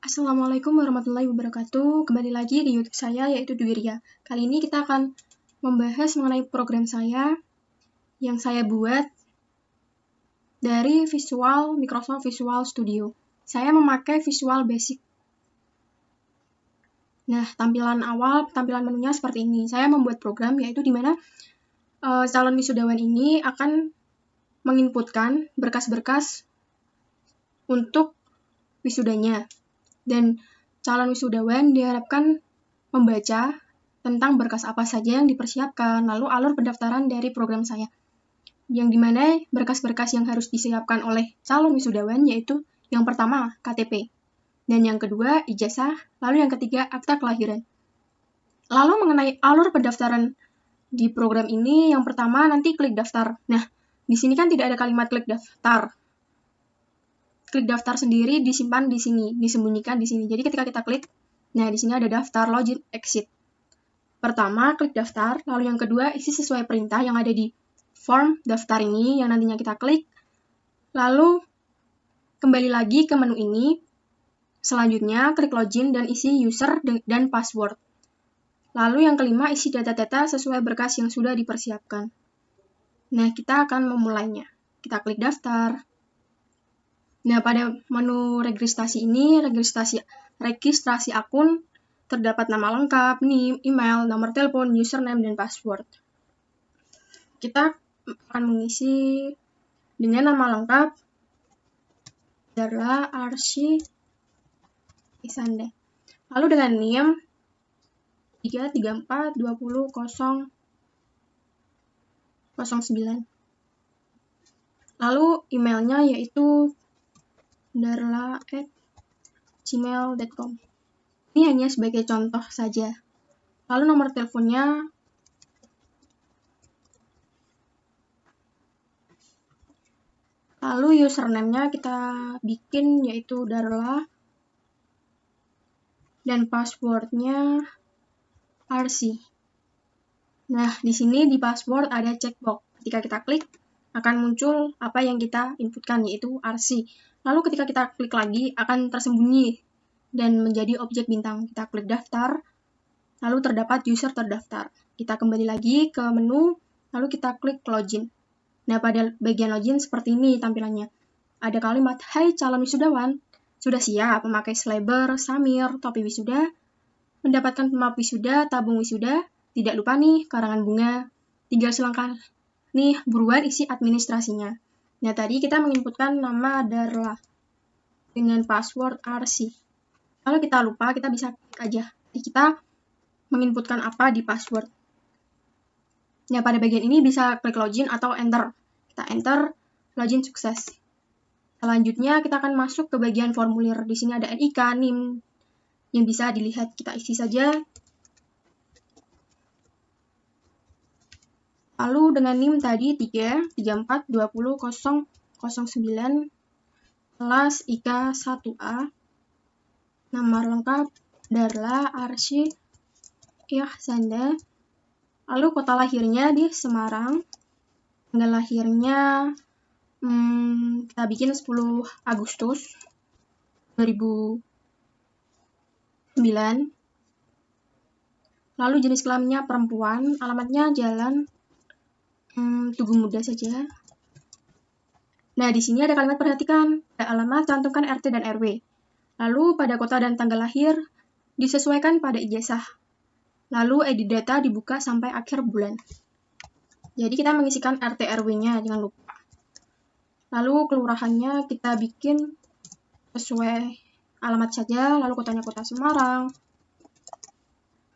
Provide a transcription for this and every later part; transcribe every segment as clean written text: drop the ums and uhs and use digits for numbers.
Assalamualaikum warahmatullahi wabarakatuh. Kembali lagi di YouTube saya, yaitu Dwiria. Kali ini kita akan membahas mengenai program saya yang saya buat dari Microsoft Visual Studio. Saya memakai Visual Basic. Nah, tampilan menunya seperti ini. Saya membuat program yaitu di mana calon wisudawan ini akan menginputkan berkas-berkas untuk wisudanya. Dan calon wisudawan diharapkan membaca tentang berkas apa saja yang dipersiapkan, lalu alur pendaftaran dari program saya. Yang dimana berkas-berkas yang harus disiapkan oleh calon wisudawan yaitu yang pertama KTP, dan yang kedua ijazah, lalu yang ketiga akta kelahiran. Lalu mengenai alur pendaftaran di program ini, yang pertama nanti klik daftar. Nah, di sini kan tidak ada kalimat klik daftar. Klik daftar sendiri disimpan di sini, disembunyikan di sini. Jadi ketika kita klik, nah di sini ada daftar, login, exit. Pertama, klik daftar, lalu yang kedua isi sesuai perintah yang ada di form daftar ini yang nantinya kita klik. Lalu kembali lagi ke menu ini. Selanjutnya klik login dan isi user dan password. Lalu yang kelima isi data-data sesuai berkas yang sudah dipersiapkan. Nah, kita akan memulainya. Kita klik daftar. Nah, pada menu registrasi ini, registrasi akun, terdapat nama lengkap, NIM, email, nomor telepon, username, dan password. Kita akan mengisi dengan nama lengkap, Darla Arsy Isanda. Lalu dengan NIM, 3342009. Lalu emailnya yaitu darla@gmail.com. Ini hanya sebagai contoh saja. Lalu nomor teleponnya lalu username-nya kita bikin yaitu Darla, dan password-nya Arsy. Nah, di sini di password ada checkbox. Ketika kita klik, akan muncul apa yang kita inputkan, yaitu Arsy. Lalu ketika kita klik lagi, akan tersembunyi dan menjadi objek bintang. Kita klik daftar, lalu terdapat user terdaftar. Kita kembali lagi ke menu, lalu kita klik login. Nah, pada bagian login seperti ini tampilannya. Ada kalimat, "Hai calon wisudawan, sudah siap memakai seleber, samir, topi wisuda, mendapatkan map wisuda, tabung wisuda, tidak lupa nih karangan bunga, tinggal selangkah nih buruan isi administrasinya." Nah, tadi kita menginputkan nama Darla dengan password Arsy. Kalau kita lupa, kita bisa klik aja. Jadi kita menginputkan apa di password. Nah, pada bagian ini bisa klik login atau enter. Kita enter, login sukses. Selanjutnya kita akan masuk ke bagian formulir. Di sini ada NIK, NIM yang bisa dilihat. Kita isi saja. Lalu dengan NIM tadi 3342009 kelas IK 1A. Nomor lengkap Darla Arsy Ihsanda. Lalu kota lahirnya di Semarang. Tanggal lahirnya kita bikin 10 Agustus 2009. Lalu jenis kelaminnya perempuan, alamatnya Jalan Tugu Muda saja. Nah, di sini ada kalimat perhatikan, ada alamat, cantumkan RT dan RW. Lalu pada kota dan tanggal lahir disesuaikan pada ijazah. Lalu edit data dibuka sampai akhir bulan. Jadi kita mengisikan RT RW-nya, jangan lupa. Lalu kelurahannya kita bikin sesuai alamat saja, lalu kotanya kota Semarang.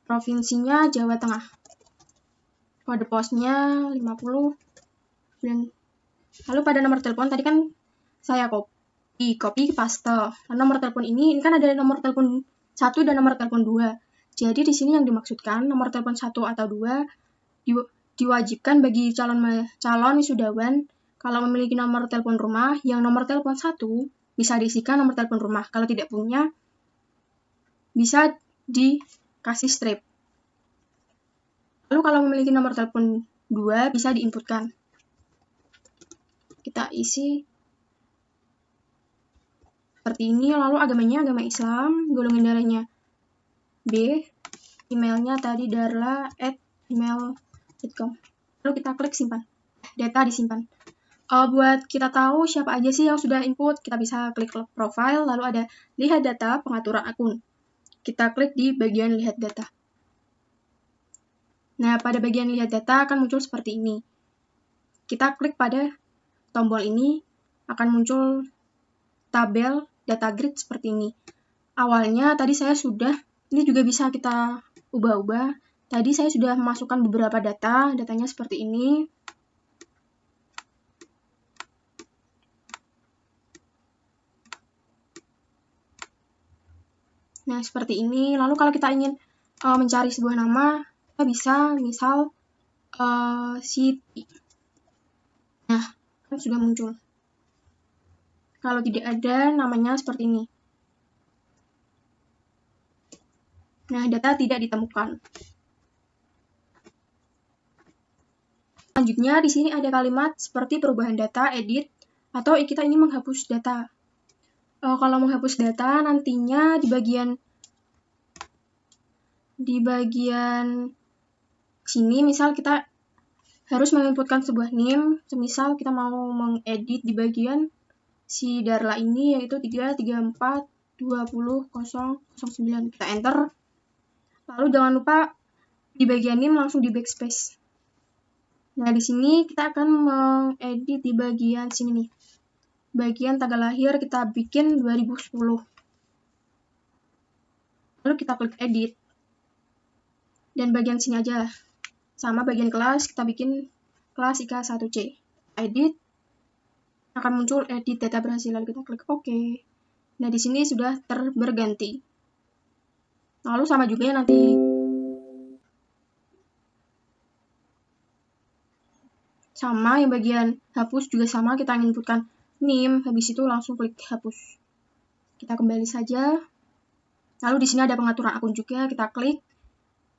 Provinsinya Jawa Tengah. Kode posnya 50. Dan lalu pada nomor telepon tadi kan saya copy paste. Nah, nomor telepon ini kan ada nomor telepon 1 dan nomor telepon 2. Jadi di sini yang dimaksudkan nomor telepon 1 atau 2 diwajibkan bagi calon wisudawan kalau memiliki nomor telepon rumah, yang nomor telepon 1 bisa diisikan nomor telepon rumah. Kalau tidak punya, bisa dikasih strip. Lalu kalau memiliki nomor telepon 2 bisa diinputkan. Kita isi seperti ini. Lalu agamanya agama Islam, golongan darahnya B, emailnya tadi darla@gmail.com. Lalu kita klik simpan, data disimpan. Buat kita tahu siapa aja sih yang sudah input, kita bisa klik profile, lalu ada lihat data pengaturan akun. Kita klik di bagian lihat data. Nah, pada bagian lihat data akan muncul seperti ini. Kita klik pada tombol ini, akan muncul tabel data grid seperti ini. Awalnya tadi saya sudah, ini juga bisa kita ubah-ubah. Tadi saya sudah memasukkan beberapa data, datanya seperti ini. Nah, seperti ini. Lalu kalau kita ingin mencari sebuah nama, kita bisa misal Siti. Nah, kan sudah muncul. Kalau tidak ada, namanya seperti ini. Nah, data tidak ditemukan. Selanjutnya, di sini ada kalimat seperti perubahan data, edit, atau kita ini menghapus data. Kalau menghapus data, nantinya di bagian sini, misal kita harus menginputkan sebuah NIM, semisal kita mau mengedit di bagian si Darla ini, yaitu 3342009. Kita enter. Lalu jangan lupa di bagian NIM langsung di backspace. Nah, di sini kita akan mengedit di bagian sini nih. Bagian tanggal lahir kita bikin 2010. Lalu kita klik edit. Dan bagian sini aja. Sama bagian kelas, kita bikin kelas IK 1C. Edit. Akan muncul edit data berhasil. Lalu kita klik OK. Nah, di sini sudah berganti. Lalu sama juga nanti. Sama yang bagian hapus juga sama, kita inputkan NIM, habis itu langsung klik hapus. Kita kembali saja. Lalu di sini ada pengaturan akun juga, kita klik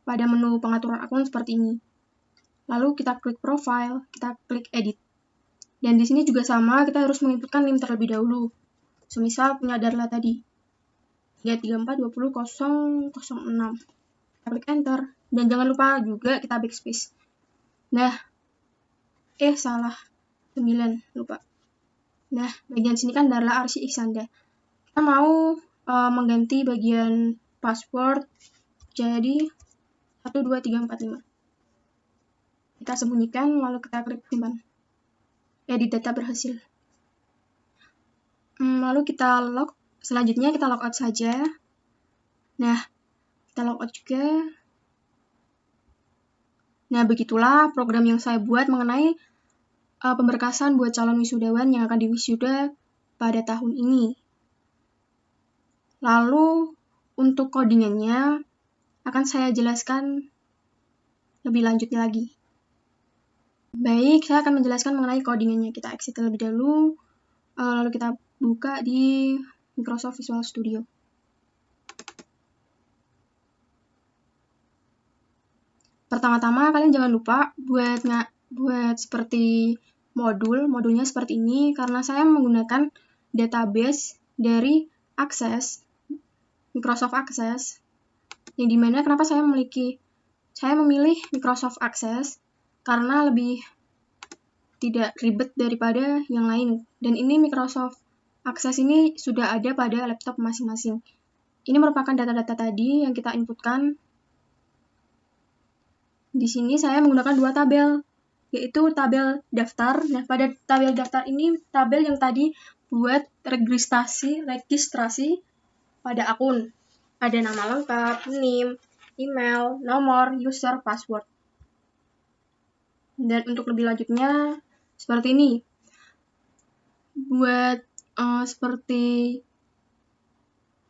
pada menu pengaturan akun seperti ini. Lalu kita klik profile, kita klik edit. Dan di sini juga sama, kita harus menginputkan NIM terlebih dahulu. Semisal punya Darla tadi. 3342006. Kita klik enter. Dan jangan lupa juga kita backspace. Nah, salah. 9, lupa. Nah, bagian sini kan Darla Arsy Ihsanda. Kita mau mengganti bagian password jadi 12345. Kita sembunyikan, lalu kita klik simpan. Edit data berhasil. Lalu kita log. Selanjutnya kita logout saja. Nah, kita logout juga. Nah, begitulah program yang saya buat mengenai pemberkasan buat calon wisudawan yang akan diwisuda pada tahun ini. Lalu, untuk codingannya akan saya jelaskan lebih lanjut lagi. Baik, saya akan menjelaskan mengenai codingannya. Kita exit terlebih dahulu, lalu kita buka di Microsoft Visual Studio. Pertama-tama, kalian jangan lupa buat seperti modulnya seperti ini, karena saya menggunakan database dari Access, Microsoft Access, yang dimana kenapa saya memilih Microsoft Access, karena lebih tidak ribet daripada yang lain. Dan ini Microsoft Access ini sudah ada pada laptop masing-masing. Ini merupakan data-data tadi yang kita inputkan. Di sini saya menggunakan dua tabel, yaitu tabel daftar. Nah, pada tabel daftar ini tabel yang tadi buat registrasi pada akun. Ada nama lengkap, NIM, email, nomor, user, password. Dan untuk lebih lanjutnya seperti ini. Buat seperti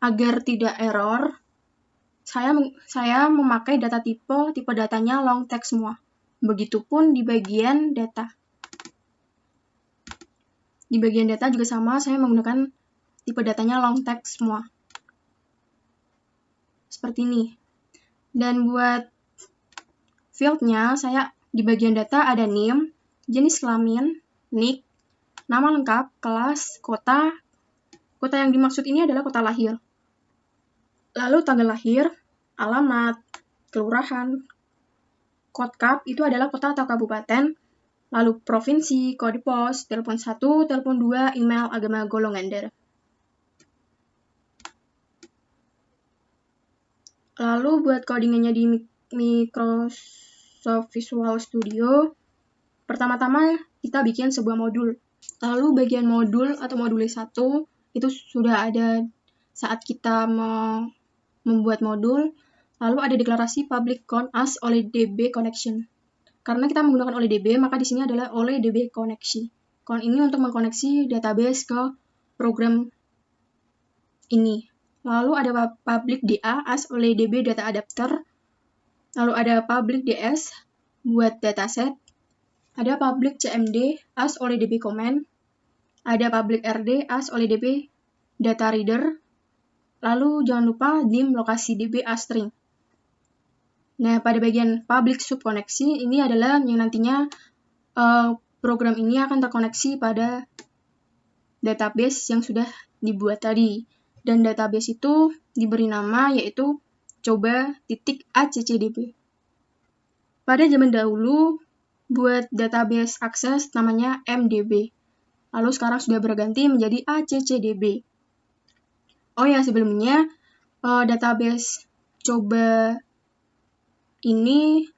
agar tidak error, saya memakai data tipe datanya long text semua. Begitupun di bagian data. Di bagian data juga sama, saya menggunakan tipe datanya long text semua. Seperti ini. Dan buat fieldnya, saya di bagian data ada NIM, jenis kelamin, NIK, nama lengkap, kelas, kota, kota yang dimaksud ini adalah kota lahir. Lalu tanggal lahir, alamat, kelurahan, kodkap itu adalah kota atau kabupaten, lalu provinsi, kode pos, telepon 1, telepon 2, email, agama, golongan darah. Lalu buat codingannya di Microsoft Visual Studio, pertama-tama kita bikin sebuah modul. Lalu bagian modul atau modul 1 itu sudah ada saat kita mau membuat modul. Lalu ada deklarasi public count as oleh DB connection. Karena kita menggunakan oleh DB, maka di sini adalah oleh DB koneksi. Count ini untuk mengkoneksi database ke program ini. Lalu ada public DA as oleh DB data adapter. Lalu ada public DS buat dataset. Ada public CMD as oleh DB comment. Ada public RD as oleh DB data reader. Lalu jangan lupa dim lokasi DB as string. Nah, pada bagian public subkoneksi ini adalah yang nantinya program ini akan terkoneksi pada database yang sudah dibuat tadi. Dan database itu diberi nama yaitu coba.accdb. Pada zaman dahulu, buat database akses namanya MDB. Lalu sekarang sudah berganti menjadi accdb. Oh ya, sebelumnya database coba ini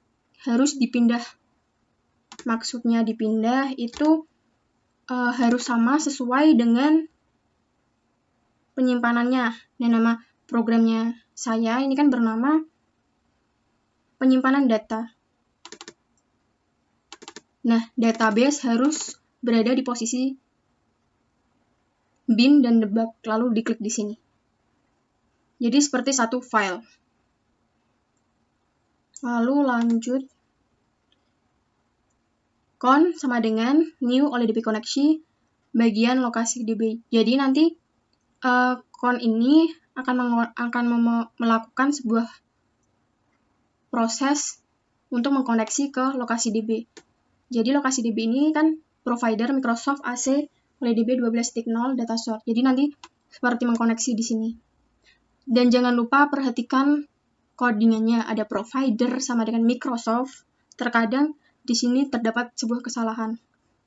harus dipindah. Maksudnya dipindah itu harus sama sesuai dengan penyimpanannya. Dan nama programnya saya ini kan bernama penyimpanan data. Nah, database harus berada di posisi bin dan debug, lalu diklik di sini. Jadi seperti satu file. Lalu lanjut. Con sama dengan new oleh DB koneksi bagian lokasi DB. Jadi nanti con ini akan melakukan sebuah proses untuk mengkoneksi ke lokasi DB. Jadi lokasi DB ini kan provider Microsoft AC oleh DB 12.0 data source. Jadi nanti seperti mengkoneksi di sini. Dan jangan lupa perhatikan codingannya, ada provider sama dengan Microsoft. Terkadang di sini terdapat sebuah kesalahan.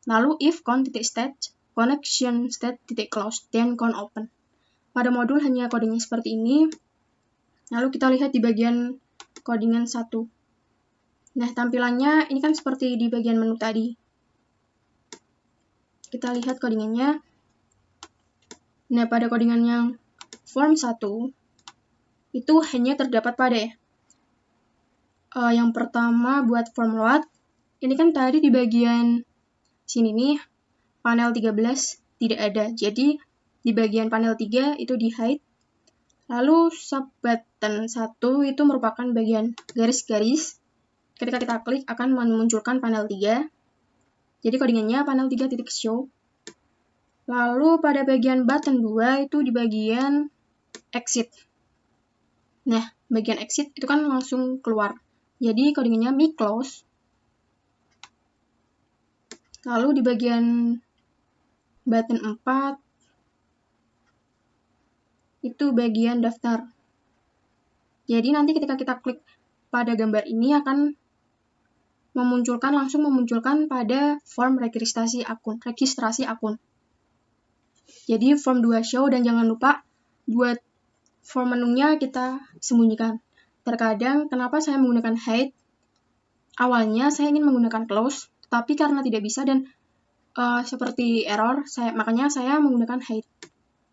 Lalu if con.state connection state.close then con open. Pada modul hanya codingnya seperti ini. Lalu kita lihat di bagian codingan 1. Nah, tampilannya ini kan seperti di bagian menu tadi. Kita lihat codingannya. Nah, pada codingan yang form 1 itu hanya terdapat pada yang pertama buat form load. Ini kan tadi di bagian sini nih, panel 13 tidak ada. Jadi, di bagian panel 3 itu di hide. Lalu, sub button 1 itu merupakan bagian garis-garis. Ketika kita klik, akan memunculkan panel 3. Jadi, codingannya panel 3.show. Lalu, pada bagian button 2 itu di bagian exit. Nah, bagian exit itu kan langsung keluar. Jadi, codingannya mi close. Lalu di bagian button 4 itu bagian daftar. Jadi nanti ketika kita klik pada gambar ini akan langsung memunculkan pada form registrasi akun. Jadi form 2 show, dan jangan lupa buat form menunya kita sembunyikan. Terkadang kenapa saya menggunakan hide? Awalnya saya ingin menggunakan close, tapi karena tidak bisa dan seperti error, makanya saya menggunakan hide.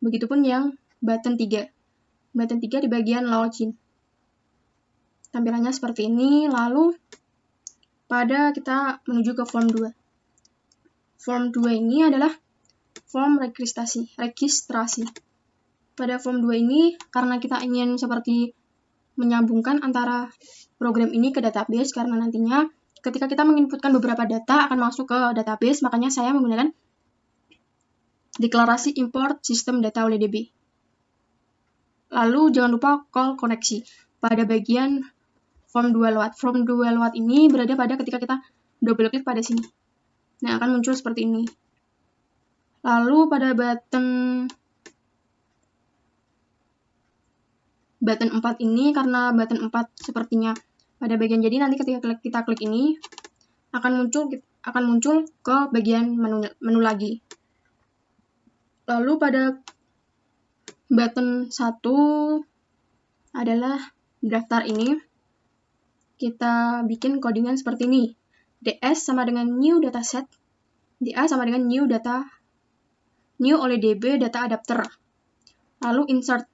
Begitupun yang button 3. Button 3 di bagian login. Tampilannya seperti ini, lalu kita menuju ke form 2. Form 2 ini adalah form registrasi. Pada form 2 ini, karena kita ingin seperti menyambungkan antara program ini ke database, karena nantinya ketika kita menginputkan beberapa data akan masuk ke database, makanya saya menggunakan deklarasi import sistem data oleh DB. Lalu jangan lupa call koneksi pada bagian form 2 load. Form 2 load ini berada pada ketika kita double klik pada sini. Nah, akan muncul seperti ini. Lalu pada button button 4 ini, karena button 4 sepertinya pada bagian jadi nanti ketika kita klik ini akan muncul ke bagian menu lagi. Lalu pada button 1 adalah daftar ini. Kita bikin codingan seperti ini. DS sama dengan new dataset. DA sama dengan new oleh DB data adapter. Lalu insert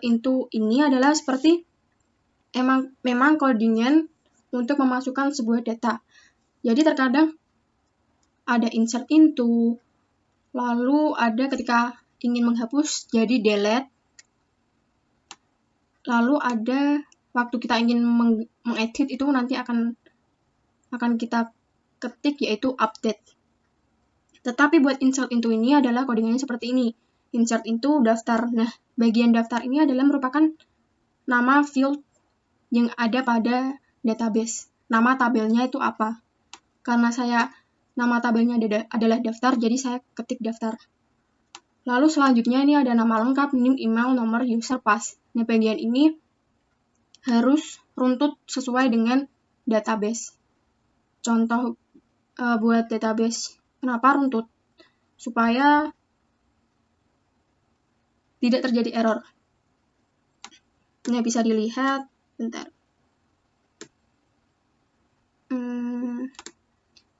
into ini adalah seperti memang codingan untuk memasukkan sebuah data. Jadi terkadang ada insert into, lalu ada ketika ingin menghapus jadi delete, lalu ada waktu kita ingin mengedit itu nanti akan kita ketik yaitu update. Tetapi buat insert into ini adalah codingannya seperti ini. Insert into daftar. Nah, bagian daftar ini adalah merupakan nama field yang ada pada database. Nama tabelnya itu apa? Karena nama tabelnya adalah daftar, jadi saya ketik daftar. Lalu selanjutnya ini ada nama lengkap, name, email, nomor, user, pass. Nah, bagian ini harus runtut sesuai dengan database. Contoh buat database, kenapa runtut? Supaya tidak terjadi error. Nah, bisa dilihat, bentar.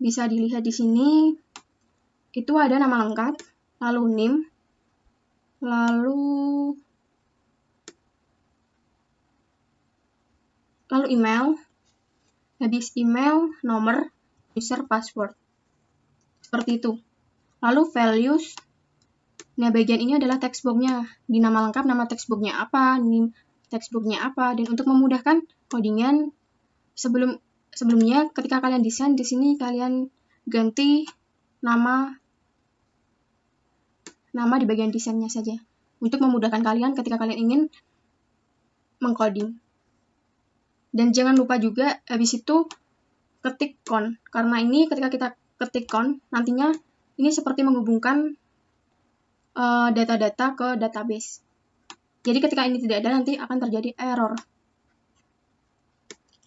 Bisa dilihat di sini, itu ada nama lengkap, lalu name, lalu email, habis email, nomor, user, password. Seperti itu. Lalu values. Nah, bagian ini adalah textbox-nya. Di nama lengkap, nama textbox-nya apa, name textbox-nya apa, dan untuk memudahkan codingan sebelumnya ketika kalian desain di sini kalian ganti nama di bagian desainnya saja untuk memudahkan kalian ketika kalian ingin mengcoding. Dan jangan lupa juga habis itu ketik con, karena ini ketika kita ketik con nantinya ini seperti menghubungkan data-data ke database. Jadi ketika ini tidak ada nanti akan terjadi error.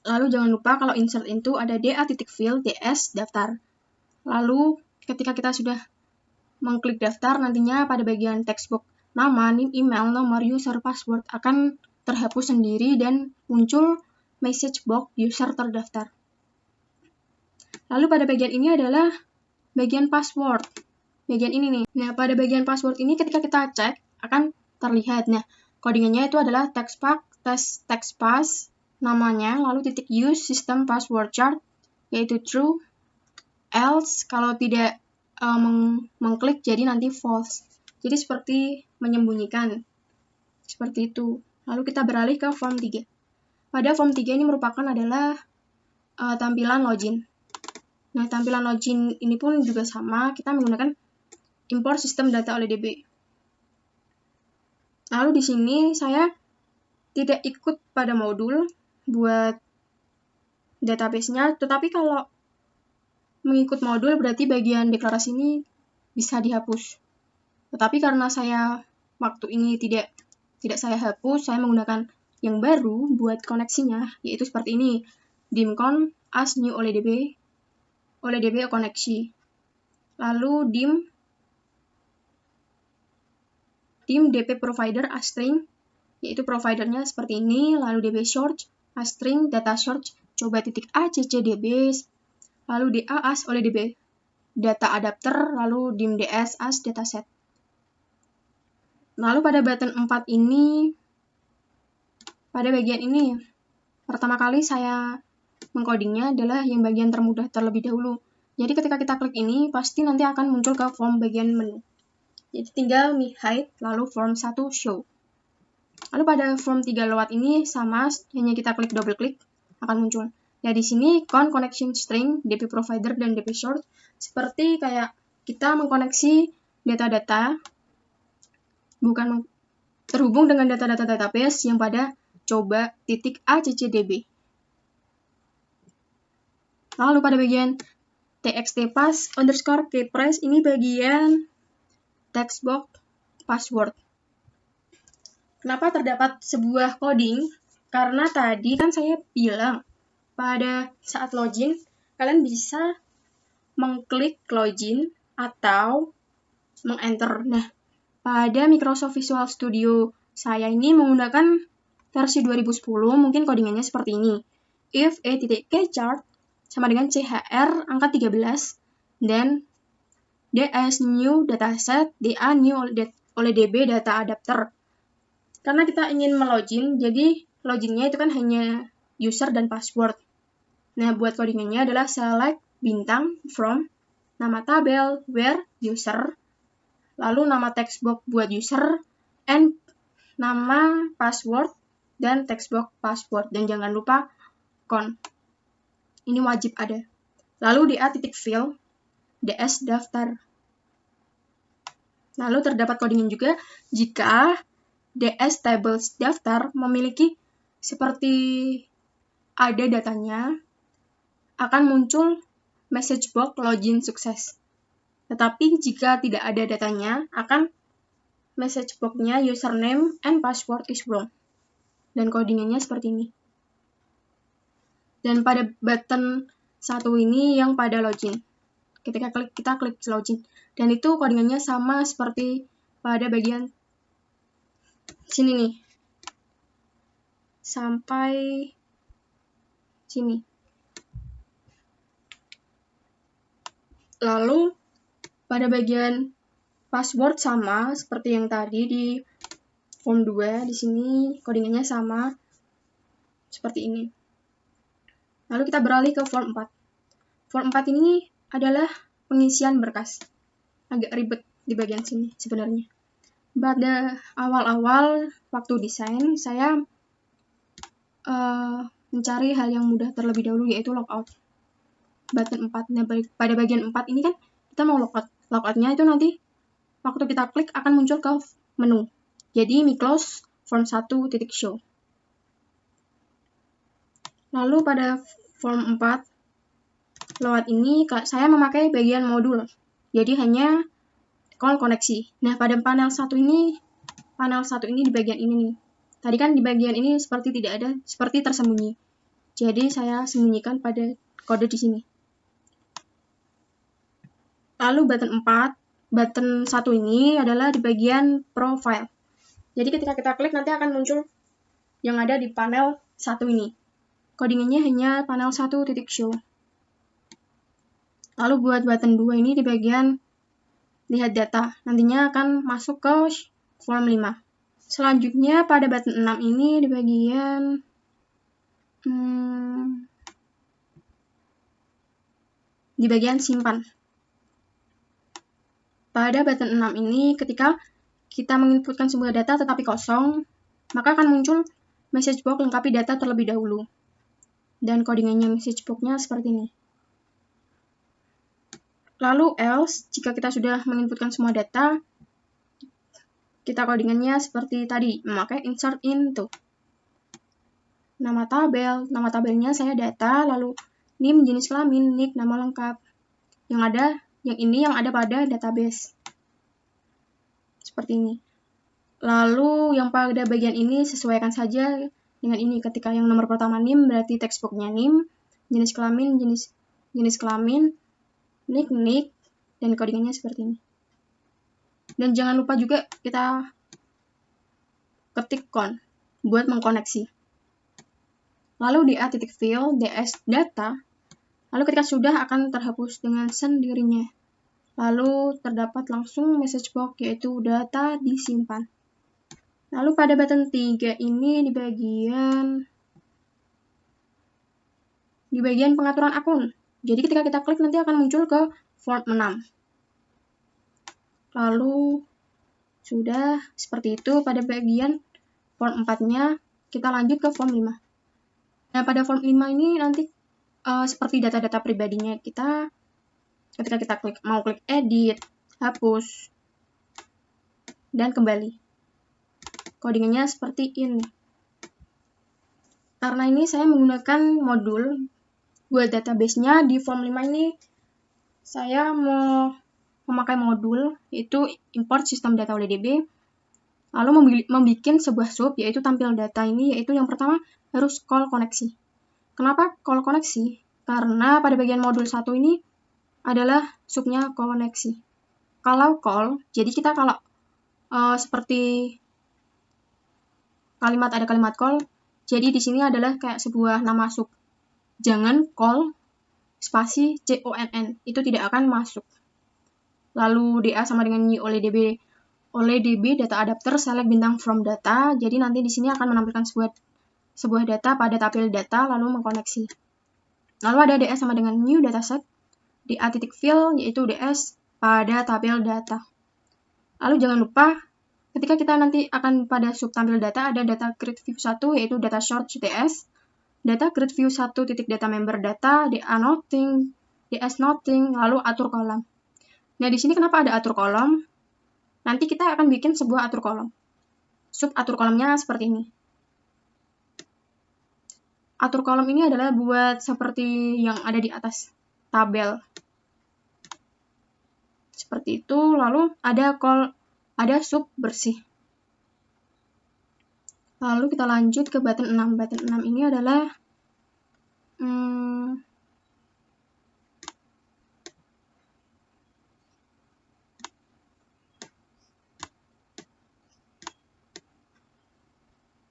Lalu jangan lupa kalau insert into ada DA.field, DS, daftar. Lalu ketika kita sudah mengklik daftar, nantinya pada bagian textbox nama, name, email, nomor, user, password akan terhapus sendiri dan muncul message box user terdaftar. Lalu pada bagian ini adalah bagian password. Bagian ini nih. Nah, pada bagian password ini ketika kita cek akan terlihat. Nah, codingannya itu adalah text pass namanya, lalu titik use system password chart yaitu true, else kalau tidak mengklik jadi nanti false. Jadi seperti menyembunyikan. Seperti itu. Lalu kita beralih ke form 3. Pada form 3 ini merupakan adalah tampilan login. Nah, tampilan login ini pun juga sama, kita menggunakan import sistem data oleh DB. Lalu di sini saya tidak ikut pada modul buat database-nya, tetapi kalau mengikut modul berarti bagian deklarasi ini bisa dihapus. Tetapi karena saya waktu ini tidak saya hapus, saya menggunakan yang baru buat koneksinya, yaitu seperti ini. Dimcon as new oleh DB koneksi. Lalu dim DP provider as string, yaitu providernya seperti ini, lalu DB search as string, data search, coba titik ACCDB, lalu DA as oleh DB data adapter, lalu dim DS as dataset. Lalu pada button 4 ini, pada bagian ini, pertama kali saya mengcodingnya adalah yang bagian termudah terlebih dahulu. Jadi ketika kita klik ini, pasti nanti akan muncul ke form bagian menu. Jadi tinggal hide, lalu form 1 show. Lalu pada form 3 lewat ini sama, hanya kita klik double klik akan muncul. Ya di sini connection string, DP provider dan DP short seperti kayak kita mengkoneksi data-data bukan terhubung dengan data-data database yang pada coba titik ACCDB. Lalu pada bagian txt pass underscore keypress ini bagian textbox password. Kenapa terdapat sebuah coding? Karena tadi kan saya bilang pada saat login kalian bisa mengklik login atau mengenter. Nah, pada Microsoft Visual Studio saya ini menggunakan versi 2010, mungkin codingannya seperti ini. If a.keychart sama dengan CHR angka 13 dan DS new dataset, DA new oleh DB data adapter. Karena kita ingin melogin, jadi loginnya itu kan hanya user dan password. Nah, buat codingannya adalah select bintang from nama tabel where user, lalu nama textbox buat user, and nama password dan textbox password. Dan jangan lupa con. Ini wajib ada. Lalu DA.fill, DS daftar. Lalu terdapat codingan juga jika DS tables daftar memiliki seperti ada datanya, akan muncul message box login sukses. Tetapi jika tidak ada datanya, akan message box-nya username and password is wrong. Dan codingannya seperti ini. Dan pada button satu ini yang pada login. Ketika kita klik login. Dan itu codingannya sama seperti pada bagian sini nih. Sampai sini. Lalu pada bagian password sama seperti yang tadi di form 2, di sini codingannya sama seperti ini. Lalu kita beralih ke form 4. Form 4 ini adalah pengisian berkas. Agak ribet di bagian sini sebenarnya. Pada awal-awal waktu desain, saya mencari hal yang mudah terlebih dahulu, yaitu logout. Button 4. Nah, pada bagian 4 ini kan kita mau logout. Logoutnya itu nanti waktu kita klik akan muncul ke menu. Jadi, close form 1.show. Lalu pada form 4 load ini saya memakai bagian modul. Jadi hanya call koneksi. Nah, pada panel 1 ini di bagian ini nih. Tadi kan di bagian ini seperti tidak ada, seperti tersembunyi. Jadi saya sembunyikan pada kode di sini. Lalu button 1 ini adalah di bagian profile. Jadi ketika kita klik nanti akan muncul yang ada di panel 1 ini. Codingannya hanya panel 1.show. Lalu buat button 2 ini di bagian lihat data. Nantinya akan masuk ke form 5. Selanjutnya pada button 6 ini di bagian simpan. Pada button 6 ini ketika kita menginputkan sebuah data tetapi kosong, maka akan muncul message box lengkapi data terlebih dahulu. Dan codingannya message box-nya seperti ini. Lalu else, jika kita sudah menginputkan semua data, kita codingannya seperti tadi, memakai insert into. Nama tabelnya saya data, lalu name jenis kelamin, nick nama lengkap. Yang ada pada database. Seperti ini. Lalu yang pada bagian ini sesuaikan saja dengan ini. Ketika yang nomor pertama name berarti textbox-nya name, jenis kelamin, nick, dan codingannya seperti ini. Dan jangan lupa juga kita ketik con buat mengkoneksi. Lalu DA.fill, DS data, lalu ketika sudah akan terhapus dengan sendirinya. Lalu terdapat langsung message box yaitu data disimpan. Lalu pada button 3 ini di bagian pengaturan akun. Jadi ketika kita klik nanti akan muncul ke form 6. Lalu sudah seperti itu pada bagian form 4-nya, kita lanjut ke form 5. Nah, pada form 5 ini nanti seperti data-data pribadinya kita, ketika kita mau klik edit, hapus, dan kembali. Codingannya seperti ini. Karena ini saya menggunakan modul buat database-nya, di form 5 ini saya mau memakai modul, yaitu import sistem data oleh DB. lalu membuat sebuah sub, yaitu tampil data ini, yaitu yang pertama harus call koneksi. Kenapa call koneksi? Karena pada bagian modul 1 ini adalah subnya koneksi. Kalau call, jadi kita kalau seperti ada kalimat call, jadi di sini adalah kayak sebuah nama sub. Jangan call spasi CONN, itu tidak akan masuk. Lalu DA sama dengan new oleh DB data adapter select bintang from data. Jadi nanti di sini akan menampilkan sebuah data pada tabel data lalu mengkoneksi. Lalu ada DS sama dengan new dataset, DA titik fill yaitu DS pada tabel data. Lalu jangan lupa ketika kita nanti akan pada sub tampil data ada data grid view 1 yaitu data short DS, data grid view 1 titik data member data, DA nothing, DS nothing, lalu atur kolom. Nah, di sini kenapa ada atur kolom? Nanti kita akan bikin sebuah atur kolom. Sub atur kolomnya seperti ini. Atur kolom ini adalah buat seperti yang ada di atas tabel. Seperti itu, lalu ada sub bersih. Lalu kita lanjut ke button 6. Button 6 ini adalah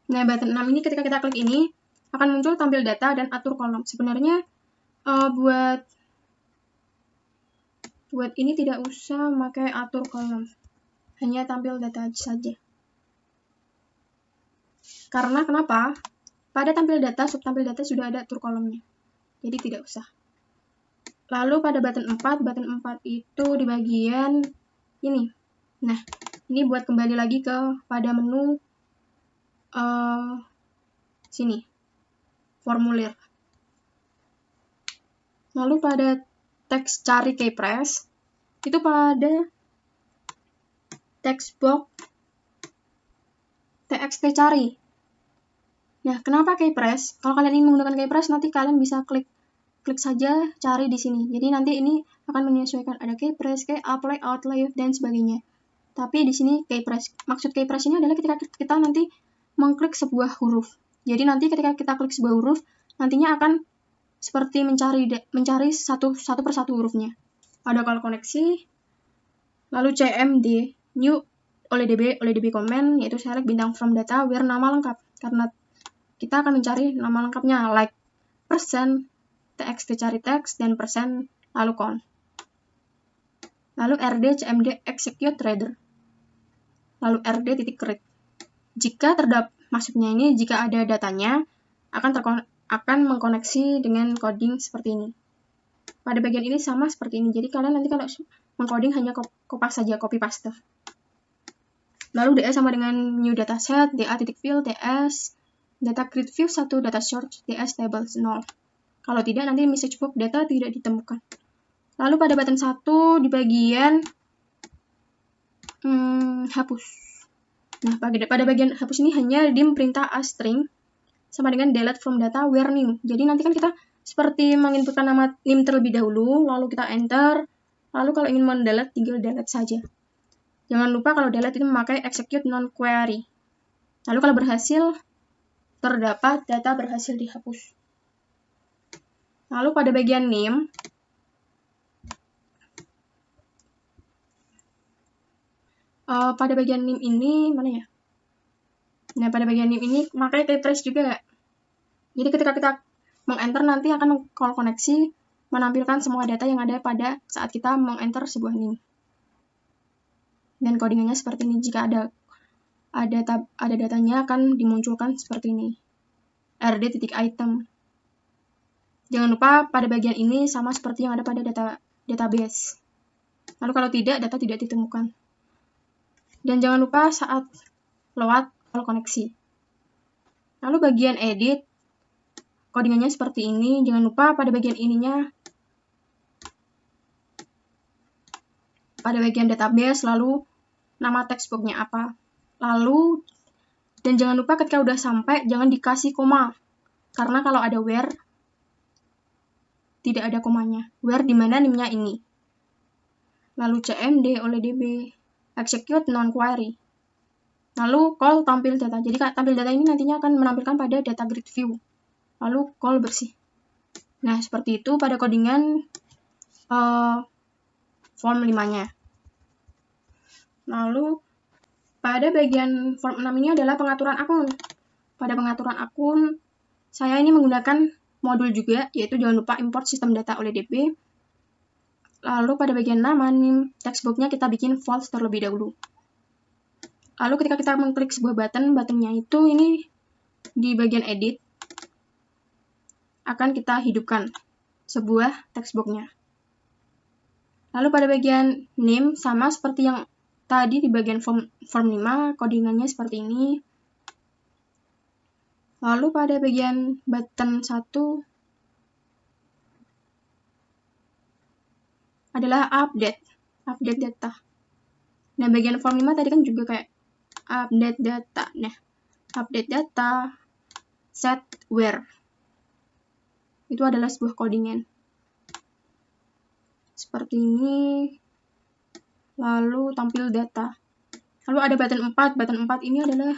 Nah, button 6 ini ketika kita klik ini akan muncul tampil data dan atur kolom. Sebenarnya buat ini tidak usah pakai atur kolom. Hanya tampil data saja. Karena kenapa? Pada tampil data, sub tampil data sudah ada atur kolomnya. Jadi tidak usah. Lalu pada button 4 itu di bagian ini. Nah, ini buat kembali lagi pada menu sini, formulir. Lalu pada teks cari keypress, itu pada text box txt cari. Nah, kenapa keypress? Kalau kalian ingin menggunakan keypress, nanti kalian bisa klik saja cari di sini. Jadi nanti ini akan menyesuaikan ada keypress, apply, outlive, dan sebagainya. Tapi di sini keypress. Maksud keypress ini adalah ketika kita nanti mengklik sebuah huruf. Jadi nanti ketika kita klik sebuah huruf, nantinya akan seperti mencari satu persatu hurufnya. Ada call koneksi, lalu CMD, new oleh DB comment, yaitu select bintang from data where nama lengkap. Karena kita akan mencari nama lengkapnya, like, persen, txt cari teks, dan persen, lalu count. Lalu RD, CMD, execute reader. Lalu RD titik read. Jika maksudnya ini jika ada datanya akan mengkoneksi dengan coding seperti ini. Pada bagian ini sama seperti ini. Jadi kalian nanti kalau mengcoding hanya kopas saja, copy paste. Lalu DA sama dengan new dataset, DA titik fill, DS, data grid view 1, data short, DS tables 0. Kalau tidak nanti message box data tidak ditemukan. Lalu pada button 1 di bagian hapus. Nah, pada bagian hapus ini hanya dim perintah string sama dengan delete from data where new. Jadi nanti kan kita seperti menginputkan nama nim terlebih dahulu, lalu kita enter, lalu kalau ingin mendelete tinggal delete saja. Jangan lupa kalau delete itu memakai execute non-query. Lalu kalau berhasil, terdapat data berhasil dihapus. Lalu pada bagian name, pada bagian name ini, mana ya? Nah, pada bagian name ini makanya keypress juga. Jadi ketika kita meng-enter nanti akan call koneksi menampilkan semua data yang ada pada saat kita meng-enter sebuah name. Dan codingannya seperti ini. Jika ada datanya akan dimunculkan seperti ini. rd.item. Jangan lupa pada bagian ini sama seperti yang ada pada database. Lalu kalau tidak, data tidak ditemukan. Dan jangan lupa saat load call koneksi. Lalu bagian edit, codingannya seperti ini. Jangan lupa pada bagian ininya, pada bagian database, lalu nama textbooknya apa. Lalu, dan jangan lupa ketika udah sampai, jangan dikasih koma. Karena kalau ada where, tidak ada komanya. Where dimana nimnya ini. Lalu CMD oleh DB, execute non-query. Lalu call tampil data. Jadi tampil data ini nantinya akan menampilkan pada data grid view. Lalu call bersih. Nah, seperti itu pada codingan form 5-nya. Lalu pada bagian form 6 ini adalah pengaturan akun. Pada pengaturan akun, saya ini menggunakan modul juga, yaitu jangan lupa import sistem data oleh DB. Lalu pada bagian nama, textbox-nya kita bikin false terlebih dahulu. Lalu ketika kita mengklik sebuah button-nya itu ini di bagian edit akan kita hidupkan sebuah textbox-nya. Lalu pada bagian name sama seperti yang tadi di bagian form 5, codingannya seperti ini. Lalu pada bagian button 1 adalah update data. Nah, bagian form 5 tadi kan juga kayak update data. Nah, update data, set where. Itu adalah sebuah codingan. Seperti ini. Lalu tampil data. Lalu ada button 4. Button 4 ini adalah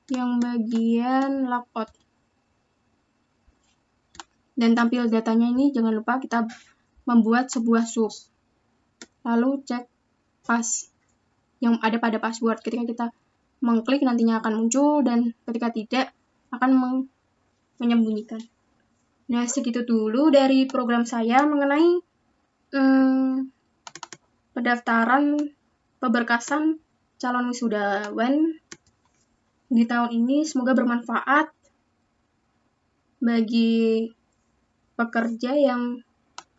yang bagian logout. Dan tampil datanya ini jangan lupa kita membuat sebuah sub. Lalu cek pas yang ada pada password. Ketika kita mengklik nantinya akan muncul, dan ketika tidak akan menyembunyikan. Nah, segitu dulu dari program saya mengenai pendaftaran pemberkasan calon wisudawan di tahun ini. Semoga bermanfaat bagi pekerja yang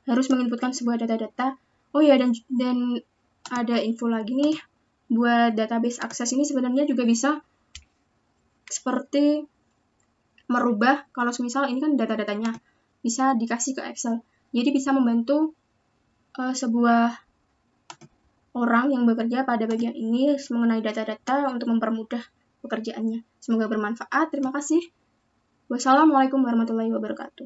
harus menginputkan sebuah data-data. Oh ya, dan ada info lagi nih, buat database akses ini sebenarnya juga bisa seperti merubah, kalau misal ini kan data-datanya bisa dikasih ke Excel. Jadi bisa membantu sebuah orang yang bekerja pada bagian ini mengenai data-data untuk mempermudah pekerjaannya. Semoga bermanfaat. Terima kasih. Wassalamualaikum warahmatullahi wabarakatuh.